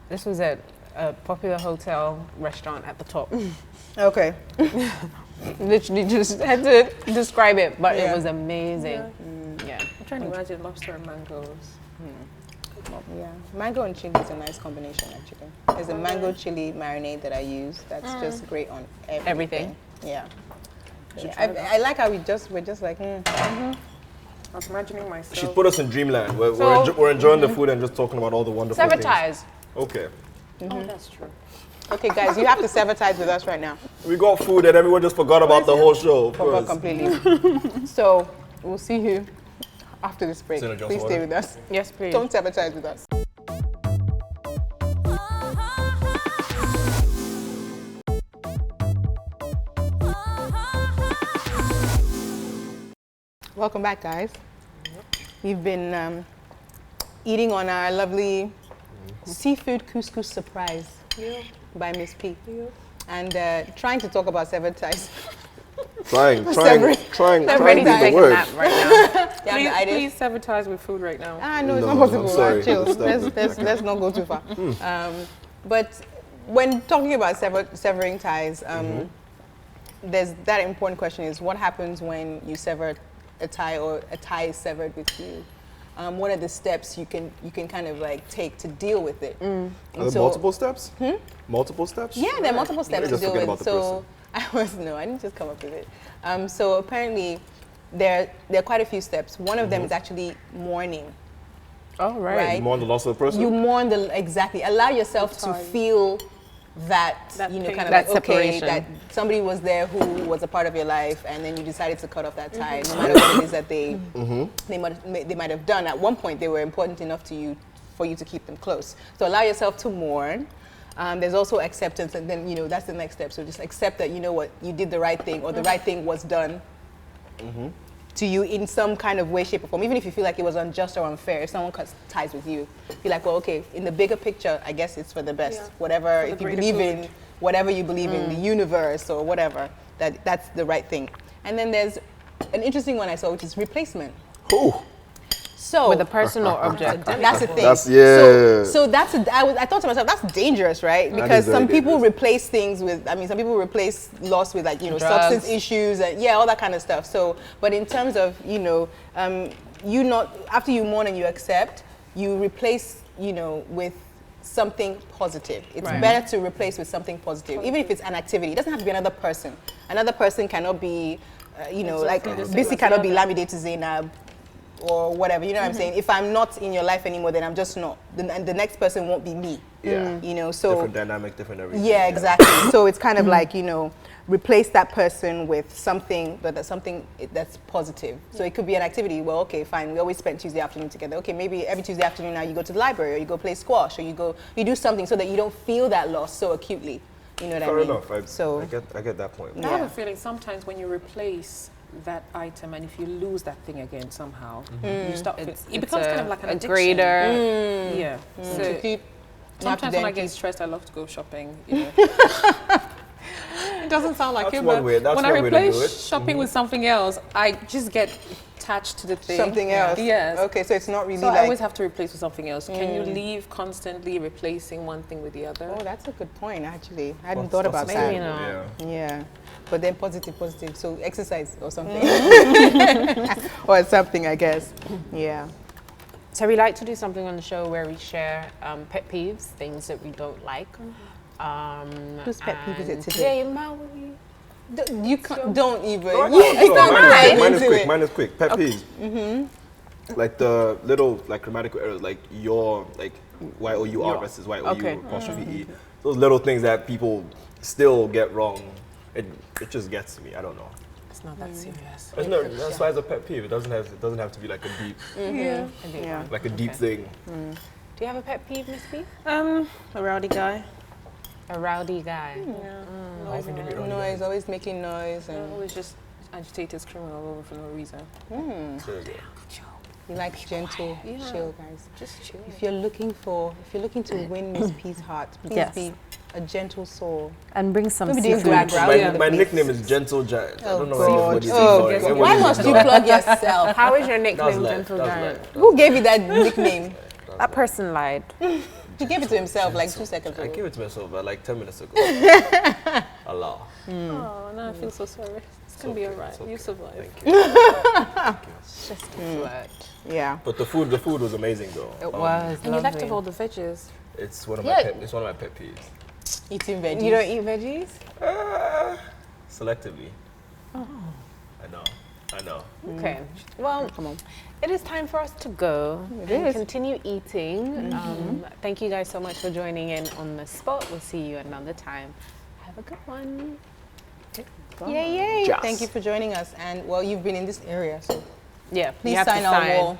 [SPEAKER 5] This was at a popular hotel restaurant at the top.
[SPEAKER 1] Okay.
[SPEAKER 5] Literally just had to describe it, but
[SPEAKER 1] Yeah.
[SPEAKER 5] it was amazing. Yeah.
[SPEAKER 4] I'm trying to imagine lobster and mangoes.
[SPEAKER 1] Yeah. Mango and chili is a nice combination, actually. There's a mango chili marinade that I use that's just great on everything. Yeah. I like how we're just like,
[SPEAKER 4] I was imagining myself.
[SPEAKER 3] She put us in dreamland.
[SPEAKER 5] So-
[SPEAKER 3] We're enjoying the food and just talking about all the wonderful things.
[SPEAKER 5] Sabotage.
[SPEAKER 3] Okay.
[SPEAKER 4] Oh, that's true.
[SPEAKER 1] okay, guys, you have to severtize with us right now.
[SPEAKER 3] We got food and everyone just forgot about the whole show. of
[SPEAKER 1] Forgot
[SPEAKER 3] course.
[SPEAKER 1] completely. So we'll see you after this break.
[SPEAKER 3] Senator
[SPEAKER 1] Please stay with us.
[SPEAKER 5] Yes, please.
[SPEAKER 1] Don't sabotage with us. Welcome back, guys. We've been eating on our lovely seafood couscous surprise by Miss P. And trying to talk about sabotage.
[SPEAKER 3] Trying
[SPEAKER 1] Severing.
[SPEAKER 5] I'm ready to
[SPEAKER 3] is the
[SPEAKER 5] take a
[SPEAKER 3] word.
[SPEAKER 5] nap right now.
[SPEAKER 1] Yeah, I did.
[SPEAKER 4] Please sabotage with food right now.
[SPEAKER 1] No, it's
[SPEAKER 3] No,
[SPEAKER 1] not possible.
[SPEAKER 3] I'm sorry.
[SPEAKER 1] Chill.
[SPEAKER 3] Stop it.
[SPEAKER 1] Let's not go too far. But when talking about severing ties, there's that important question is what happens when you sever a tie or a tie is severed with you? What are the steps you can kind of like take to deal with it? And
[SPEAKER 3] Are there multiple steps? Multiple steps?
[SPEAKER 1] Yeah, there are multiple steps to
[SPEAKER 3] Just
[SPEAKER 1] deal
[SPEAKER 3] forget
[SPEAKER 1] with.
[SPEAKER 3] about the
[SPEAKER 1] So I didn't just come up with it. So apparently there are quite a few steps. One of them is actually mourning.
[SPEAKER 5] Oh, right.
[SPEAKER 1] Right.
[SPEAKER 3] You mourn the loss of the person?
[SPEAKER 1] You mourn allow yourself to feel that,
[SPEAKER 4] That
[SPEAKER 1] you know,
[SPEAKER 4] pain.
[SPEAKER 1] kind of
[SPEAKER 5] That
[SPEAKER 1] like, okay,
[SPEAKER 5] separation.
[SPEAKER 1] that somebody was there who was a part of your life, and then you decided to cut off that tie, no matter what it is that they might have done. At one point, they were important enough to you for you to keep them close. So allow yourself to mourn. There's also acceptance, and then, you know, that's the next step. So just accept that, you know what, you did the right thing, or the right thing was done to you in some kind of way, shape, or form. Even if you feel like it was unjust or unfair, if someone cuts ties with you, be like, well, okay, in the bigger picture, I guess it's for the best.
[SPEAKER 4] Yeah.
[SPEAKER 1] Whatever, if you believe in whatever you believe in, the universe or whatever, that's the right thing. And then there's an interesting one I saw, which is replacement.
[SPEAKER 3] Ooh.
[SPEAKER 1] So
[SPEAKER 5] With a person or object.
[SPEAKER 1] that's the thing. So that's I thought to myself, that's dangerous, right? Because some people replace things with, some people replace loss with, like, you know,
[SPEAKER 5] Drugs.
[SPEAKER 1] substance issues and all that kind of stuff. So, but in terms of, you know, you not, after you mourn and you accept, you replace, you know, with something positive. It's better to replace with something positive, even if it's an activity. It doesn't have to be another person. Another person cannot be, you know, like Bisi cannot be Lamide to Zainab, or whatever, you know what I'm saying? If I'm not in your life anymore, then I'm just not. And the next person won't be me.
[SPEAKER 3] Yeah.
[SPEAKER 1] You know, so
[SPEAKER 3] different dynamic, different everything.
[SPEAKER 1] Yeah, exactly. So it's kind of like, you know, replace that person with something, but that's something that's positive. So it could be an activity. Well, okay, fine. We always spend Tuesday afternoon together. Okay, maybe every Tuesday afternoon now you go to the library, or you go play squash, or you do something so that you don't feel that loss so acutely. You know what I mean?
[SPEAKER 3] Fair enough. I get that point.
[SPEAKER 4] I have a feeling sometimes when you replace that item, and if you lose that thing again somehow, you start. It becomes kind of like an addiction.
[SPEAKER 5] Greater.
[SPEAKER 4] Yeah. So sometimes when I get stressed, I love to go shopping. You know. It doesn't sound like it, but when I replace shopping with something else, I just get attached to the thing.
[SPEAKER 1] Something else.
[SPEAKER 4] Yes.
[SPEAKER 1] Okay, so it's not really.
[SPEAKER 4] So
[SPEAKER 1] like,
[SPEAKER 4] I always have to replace with something else. Can you leave constantly replacing one thing with the other?
[SPEAKER 1] Oh, that's a good point, actually. I hadn't thought about that.
[SPEAKER 5] You know.
[SPEAKER 1] Yeah. But then positive. So exercise or something. Or something, I guess. Yeah.
[SPEAKER 5] So we like to do something on the show where we share pet peeves, things that we don't like.
[SPEAKER 1] Whose pet peeve is it today?
[SPEAKER 5] Yeah, Maui.
[SPEAKER 1] You can't, don't even.
[SPEAKER 3] It's
[SPEAKER 1] not mine.
[SPEAKER 3] Mine is quick. Pet peeves. Like the little, like, grammatical errors, like your, like Y-O-U-R versus Y-O-U apostrophe E. Those little things that people still get wrong. It just gets to me. I don't know.
[SPEAKER 4] It's not that serious.
[SPEAKER 3] That's why it's a pet peeve. It doesn't have to be like a deep, like a deep thing.
[SPEAKER 5] Do you have a pet peeve, Miss B?
[SPEAKER 4] A rowdy guy.
[SPEAKER 5] A rowdy guy.
[SPEAKER 1] Noise, always making noise, and
[SPEAKER 4] Always just agitated, screaming all over for no reason.
[SPEAKER 1] you like gentle, chill guys.
[SPEAKER 4] Just chill.
[SPEAKER 1] If you're looking to win Miss P's heart, please be a gentle soul.
[SPEAKER 5] And bring some
[SPEAKER 1] Maybe
[SPEAKER 5] seafood.
[SPEAKER 3] My nickname is Gentle Giant. I don't know what you think.
[SPEAKER 1] Why must you plug yourself?
[SPEAKER 5] How is your
[SPEAKER 3] That was
[SPEAKER 5] nickname,
[SPEAKER 3] life.
[SPEAKER 5] Gentle
[SPEAKER 3] That was
[SPEAKER 5] Giant?
[SPEAKER 3] life.
[SPEAKER 1] Who gave you that nickname?
[SPEAKER 5] That person lied.
[SPEAKER 1] He gave it to himself like 2 seconds
[SPEAKER 3] I
[SPEAKER 1] ago.
[SPEAKER 3] gave it to myself like 10 minutes ago. Allah.
[SPEAKER 4] Oh, no, I feel so sorry. It's going to be all right. You survive.
[SPEAKER 3] Thank you.
[SPEAKER 5] Just a flirt.
[SPEAKER 1] Yeah.
[SPEAKER 3] But the food was amazing though.
[SPEAKER 5] It was
[SPEAKER 4] And you left
[SPEAKER 5] lovely.
[SPEAKER 4] off all the veggies.
[SPEAKER 3] It's one of my pet peeves.
[SPEAKER 1] Eating veggies.
[SPEAKER 5] You don't eat veggies?
[SPEAKER 3] Selectively. Oh. I know.
[SPEAKER 5] Okay. Well, it is time for us to go and continue eating. Thank you guys so much for joining in on the spot. We'll see you another time. Have a good one.
[SPEAKER 1] Yay.
[SPEAKER 3] Just.
[SPEAKER 1] Thank you for joining us. And, well, you've been in this area, so
[SPEAKER 5] Yeah.
[SPEAKER 1] please
[SPEAKER 5] you have to
[SPEAKER 1] sign our wall.